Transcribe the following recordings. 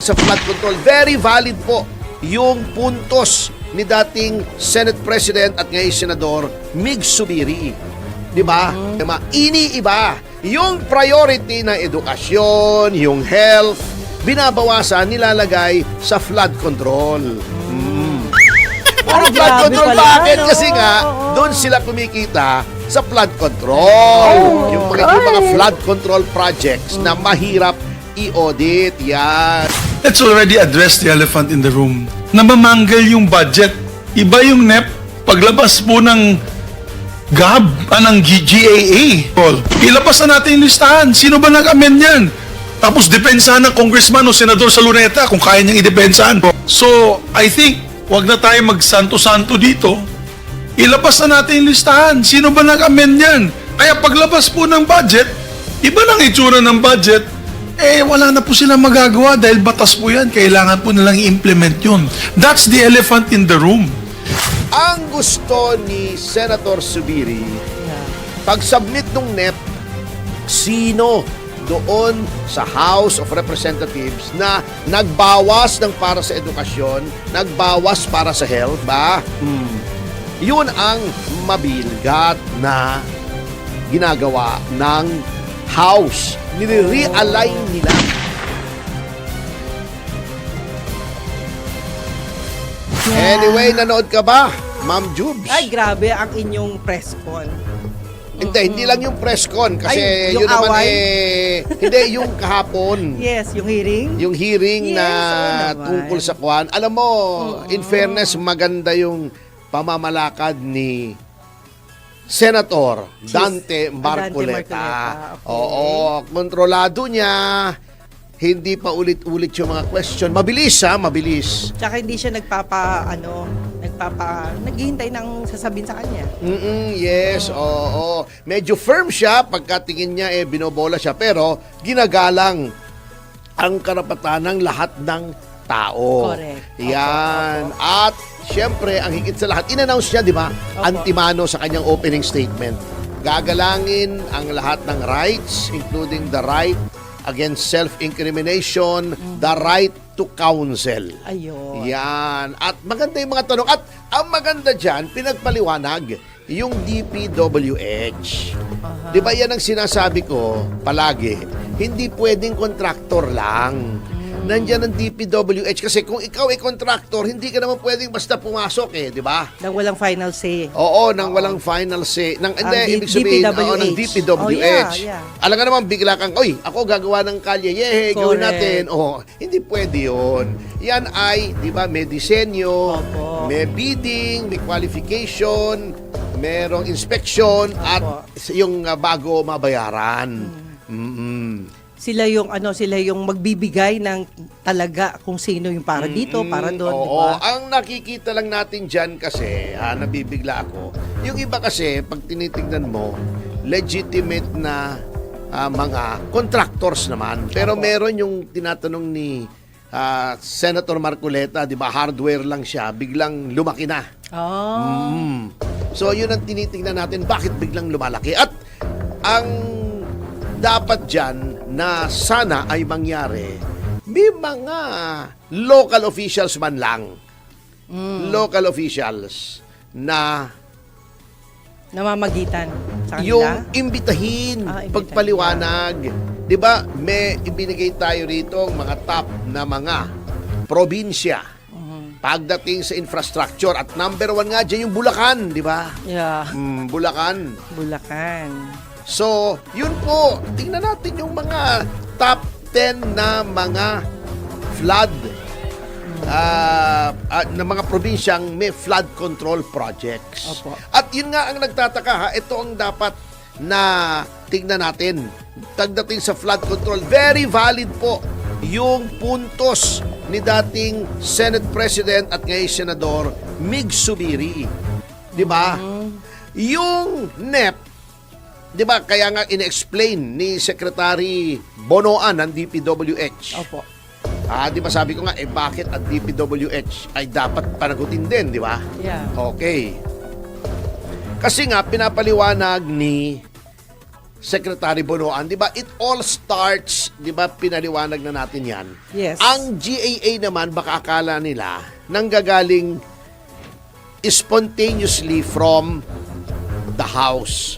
Sa flood control, very valid po yung puntos ni dating Senate President at ngayon Senador Mig Zubiri. Di ba? Iniiba yung priority ng edukasyon, yung health, binabawasan, nilalagay sa flood control. Puro flood control, bakit? Kasi nga, doon sila kumikita sa flood control. Yung mga flood control projects na mahirap i-audit. Yan. Let's already address the elephant in the room. Namamanggal yung budget. Iba yung NEP. Paglabas po ng GAB, ng GAA. Ilabas na natin yung listahan. Sino ba nag-amend yan? Tapos depensahan ng congressman o senador sa Luneta kung kaya niyang idepensahan. So, I think, wag na tayo magsanto-santo dito. Ilabas na natin yung listahan. Sino ba nag-amend yan? Kaya paglabas po ng budget, iba lang itsura ng budget, wala na po silang magagawa dahil batas po yan. Kailangan po nilang i-implement yun. That's the elephant in the room. Ang gusto ni Senator Zubiri, pag-submit ng NEP, sino doon sa House of Representatives na nagbawas ng para sa edukasyon, nagbawas para sa health, ba? Yun ang mabilgat na ginagawa ng House. Nire-realign nila. Anyway, nanood ka ba, Ma'am Jubes? Ay, grabe ang inyong press con. Hindi lang yung press con kasi Ay, yung yun naman away? hindi yung kahapon. Yes, yung hearing. Yung hearing Yes, na oo naman. tungkol sa kwan. Alam mo, in fairness, maganda yung pamamalakad ni Senator Dante Marcoleta. Okay. Oo, kontrolado niya. Hindi pa ulit-ulit yung mga question. Mabilis mabilis. Tsaka hindi siya naghihintay ng sasabihin sa kanya. Yes, oo. Medyo firm siya, pagkatingin niya binobola siya, pero ginagalang ang karapatan ng lahat ng tao. Correct. Yan. At syempre, ang higit sa lahat, in-announce niya, di ba? Antimano sa kanyang opening statement. Gagalangin ang lahat ng rights, including the right against self-incrimination, the right to counsel. Ayun. Yan. At maganda yung mga tanong. At ang maganda dyan, pinagpaliwanag yung DPWH. Di ba yan ang sinasabi ko palagi? Hindi pwedeng kontraktor lang. Nandiyan ang DPWH kasi kung ikaw ay contractor, hindi ka naman pwedeng basta pumasok di ba? Nang walang final say. Oo, nang walang final say. Ibig sabihin, ng DPWH. Yeah. Alam ka naman, bigla kang, ako gagawa ng kalye, gawin natin. Hindi pwede yun. Yan ay, di ba, may disenyo, may bidding, may qualification, merong inspection, at yung bago mabayaran. Sila yung magbibigay ng talaga kung sino yung para dito, para doon, di ba? Ang nakikita lang natin dyan kasi, nabibigla ako, yung iba kasi, pag tinitignan mo, legitimate na mga contractors naman. Pero meron yung tinatanong ni Senator Marcoleta, di ba, hardware lang siya, biglang lumaki na. So, yun ang tinitingnan natin, bakit biglang lumalaki? At ang dapat dyan na sana ay mangyari, may mga local officials man lang. Local officials na namamagitan sa kanila. yung imbitahin, pagpaliwanag. Di ba, may ibinigay tayo rito mga top na mga probinsya pagdating sa infrastructure. At number 1 nga dyan yung Bulacan, di ba? Yeah. Bulacan. So, yun po. Tingnan natin yung mga top 10 na mga flood na mga probinsyang may flood control projects. Opo. At yun nga ang nagtataka, ito ang dapat na tingnan natin. Pagdating sa flood control, very valid po yung puntos ni dating Senate President at ngayon Senador Mig Zubiri. Di ba? Yung NEP, di ba, kaya nga in-explain ni Secretary Bonoan ng DPWH. Opo. Di ba sabi ko nga, bakit ang DPWH ay dapat panagutin din, di ba? Yeah. Okay. Kasi nga, pinapaliwanag ni Secretary Bonoan, di ba? It all starts, di ba, pinaliwanag na natin yan. Yes. Ang GAA naman, baka akala nila, nanggagaling spontaneously from the House.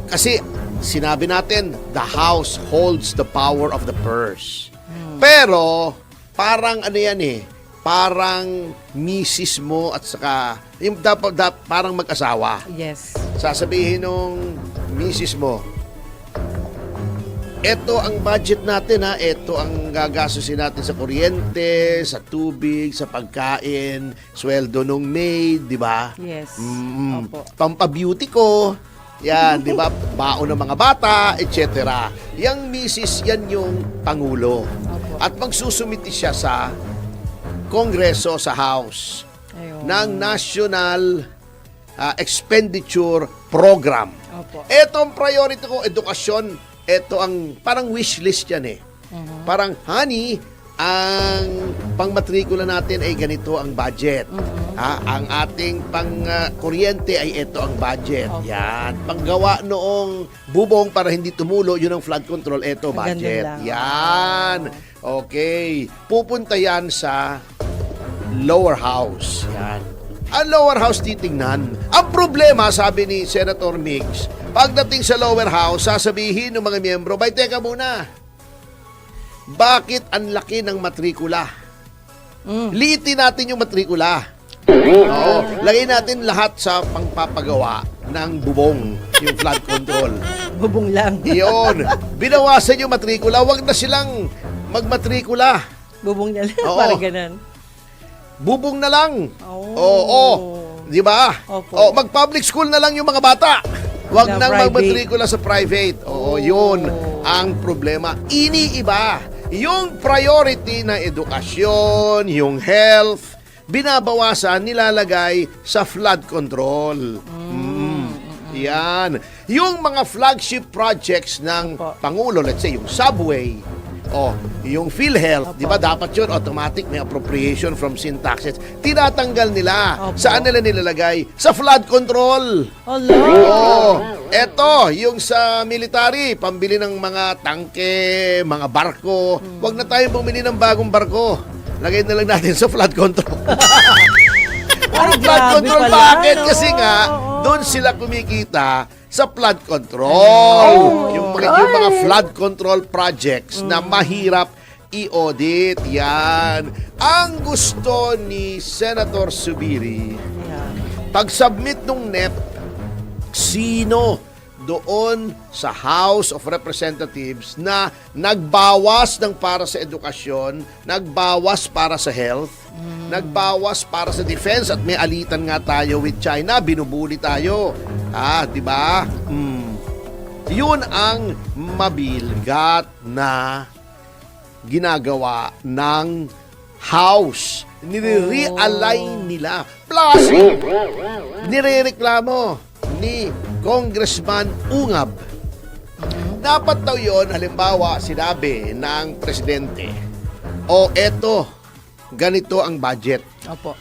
Kasi, sinabi natin, the House holds the power of the purse. Pero, parang ano yan eh, parang misis mo at saka, yung parang mag-asawa. Yes. Sasabihin nung misis mo, eto ang budget natin ha, eto ang gagastusin natin sa kuryente, sa tubig, sa pagkain, sweldo nung maid, di ba? Yes. Opo. Pampabeauty ko, yan, di ba? Baon ng mga bata, etc. Yang misis, yan yung Pangulo. Opo. At magsusumiti siya sa Kongreso, sa House, Ayun. ng National Expenditure Program. Opo. Ito ang priority ko, edukasyon. Ito ang parang wish list yan eh. Parang, honey, ang pangmatrikula natin ay ganito ang budget. Ang ating pang-kuryente ay ito ang budget. Okay. Yan. Panggawa noong bubong para hindi tumulo, yun ang flood control, ito Ang budget. ganda lang. Yan. Okay. Pupunta yan sa lower house. Yan. Ang lower house titingnan. Ang problema, sabi ni Senator Migs, pagdating sa lower house, sasabihin ng mga miyembro, bay, teka muna. Bakit ang laki ng matrikula? Liitin natin yung matrikula. Oo. Lagay natin lahat sa pangpapagawa ng bubong, yung flood control. Bubong lang. Iyon. Binawasan yung matrikula. Huwag na silang magmatrikula. Bubong na lang. Oo. Parang ganun. Bubong na lang. Oh. Oo. Di ba? Opo. O, mag-public school na lang yung mga bata. Huwag Na nang private. magmatrikula sa private. Oo, yun ang problema. Iniiba. Yung priority na edukasyon, yung health, binabawasan, nilalagay sa flood control. Yan. Yung mga flagship projects ng Opo. Pangulo, let's say, yung subway, yung PhilHealth, Opo. di ba dapat yun, automatic may appropriation from sin taxes. Tinatanggal nila. Opo. Saan nila nilalagay? Sa flood control. Hello. Eto, yung sa military, pambili ng mga tangke, mga barko. Huwag na tayong bumili ng bagong barko. Lagay na lang natin sa flood control. Puro Ay, flood grabe control. pala, Bakit? no? Kasi nga, Oo. doon sila kumikita sa flood control. Yung mga flood control projects na mahirap i-audit. Yan. Ang gusto ni Senator Zubiri, Ayan. pag-submit nung NEP, sino doon sa House of Representatives na nagbawas ng para sa edukasyon, nagbawas para sa health, nagbawas para sa defense, at may alitan nga tayo with China, binubuli tayo. Di ba? Yun ang mabilgat na ginagawa ng House. Nire-realign nila. Plus, nirereklamo ni Congressman Ungab. Dapat daw yun, halimbawa, sinabi ng presidente, eto, ganito ang budget. Opo.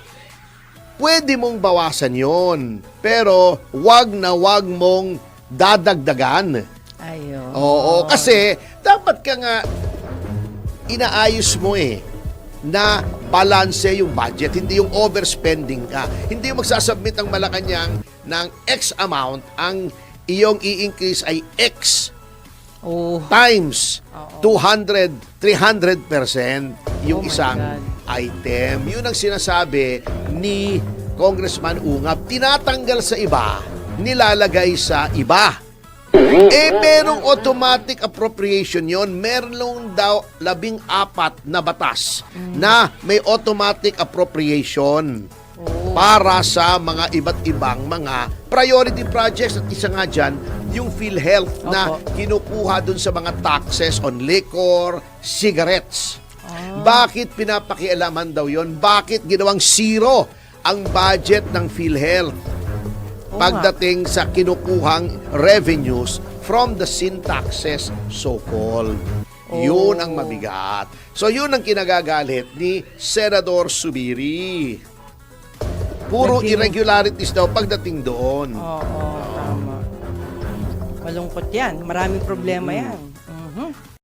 Pwede mong bawasan yon, pero wag na wag mong dadagdagan. Ayun. Oo, kasi dapat ka nga inaayos mo na balanse yung budget, hindi yung overspending ka. Hindi yung magsasubmit ang Malacanang ng X amount, ang iyong i-increase ay X Oh. times Oo. 200, 300% yung Oh my isang God. item. Yun ang sinasabi ni Congressman Ungab. Tinatanggal sa iba, nilalagay sa iba. Merong automatic appropriation yon. Meron daw 14 na batas na may automatic appropriation para sa mga iba't ibang mga priority projects. At isa nga dyan, yung PhilHealth na Opo. kinukuha dun sa mga taxes on liquor, cigarettes. Bakit pinapakialaman daw yon? Bakit ginawang zero ang budget ng PhilHealth pagdating sa kinukuhang revenues from the sin taxes, so-called? Yun ang mabigat. So yun ang kinagagalit ni Senador Zubiri. Puro Naging- irregularities daw pagdating doon. Oo, tama. Malungkot yan. Maraming problema yan. Mhm.